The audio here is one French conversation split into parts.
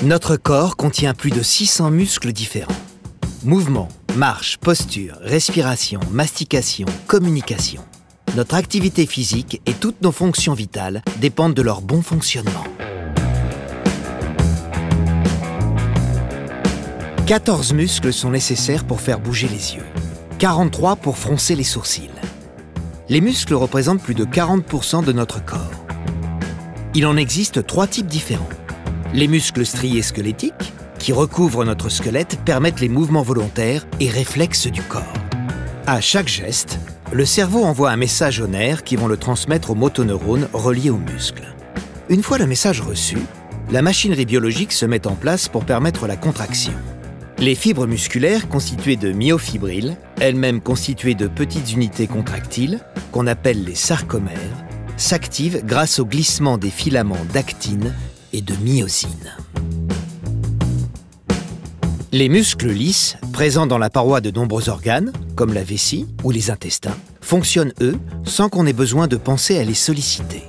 Notre corps contient plus de 600 muscles différents. Mouvement, marche, posture, respiration, mastication, communication. Notre activité physique et toutes nos fonctions vitales dépendent de leur bon fonctionnement. 14 muscles sont nécessaires pour faire bouger les yeux, 43 pour froncer les sourcils. Les muscles représentent plus de 40% de notre corps. Il en existe 3 types différents. Les muscles striés squelettiques, qui recouvrent notre squelette, permettent les mouvements volontaires et réflexes du corps. À chaque geste, le cerveau envoie un message aux nerfs qui vont le transmettre aux motoneurones reliés aux muscles. Une fois le message reçu, la machinerie biologique se met en place pour permettre la contraction. Les fibres musculaires constituées de myofibrilles, elles-mêmes constituées de petites unités contractiles, qu'on appelle les sarcomères, s'activent grâce au glissement des filaments d'actine et de myosine. Les muscles lisses, présents dans la paroi de nombreux organes, comme la vessie ou les intestins, fonctionnent, eux, sans qu'on ait besoin de penser à les solliciter.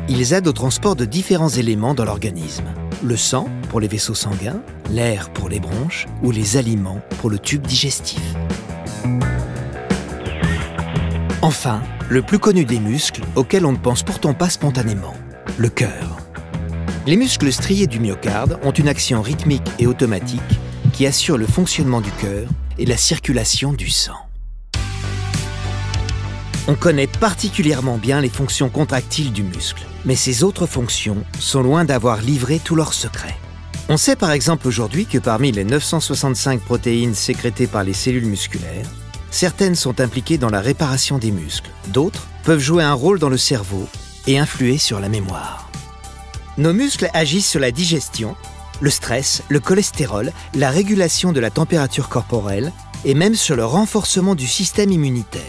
Ils aident au transport de différents éléments dans l'organisme. Le sang pour les vaisseaux sanguins, l'air pour les bronches ou les aliments pour le tube digestif. Enfin, le plus connu des muscles, auquel on ne pense pourtant pas spontanément, le cœur. Les muscles striés du myocarde ont une action rythmique et automatique qui assure le fonctionnement du cœur et la circulation du sang. On connaît particulièrement bien les fonctions contractiles du muscle, mais ces autres fonctions sont loin d'avoir livré tous leurs secrets. On sait par exemple aujourd'hui que parmi les 965 protéines sécrétées par les cellules musculaires, certaines sont impliquées dans la réparation des muscles, d'autres peuvent jouer un rôle dans le cerveau et influer sur la mémoire. Nos muscles agissent sur la digestion, le stress, le cholestérol, la régulation de la température corporelle et même sur le renforcement du système immunitaire.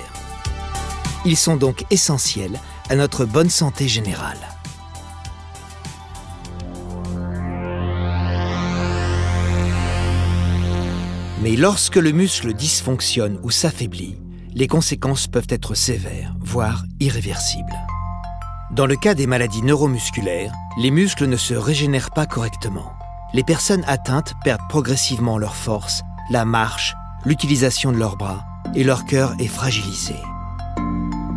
Ils sont donc essentiels à notre bonne santé générale. Mais lorsque le muscle dysfonctionne ou s'affaiblit, les conséquences peuvent être sévères, voire irréversibles. Dans le cas des maladies neuromusculaires, les muscles ne se régénèrent pas correctement. Les personnes atteintes perdent progressivement leur force, la marche, l'utilisation de leurs bras, et leur cœur est fragilisé.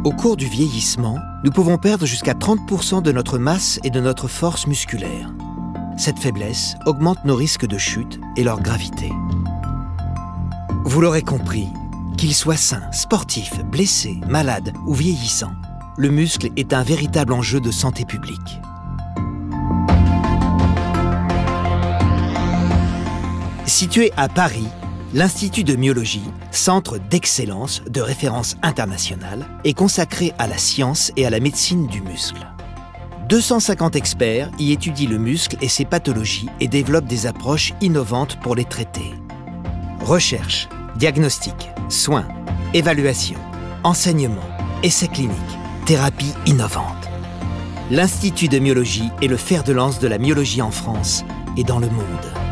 Au cours du vieillissement, nous pouvons perdre jusqu'à 30% de notre masse et de notre force musculaire. Cette faiblesse augmente nos risques de chute et leur gravité. Vous l'aurez compris, qu'il soit sain, sportif, blessé, malade ou vieillissant, le muscle est un véritable enjeu de santé publique. Situé à Paris, l'Institut de myologie, centre d'excellence de référence internationale, est consacré à la science et à la médecine du muscle. 250 experts y étudient le muscle et ses pathologies et développent des approches innovantes pour les traiter. Recherche, diagnostic, soins, évaluation, enseignement, essais cliniques, thérapie innovante. L'Institut de myologie est le fer de lance de la myologie en France et dans le monde.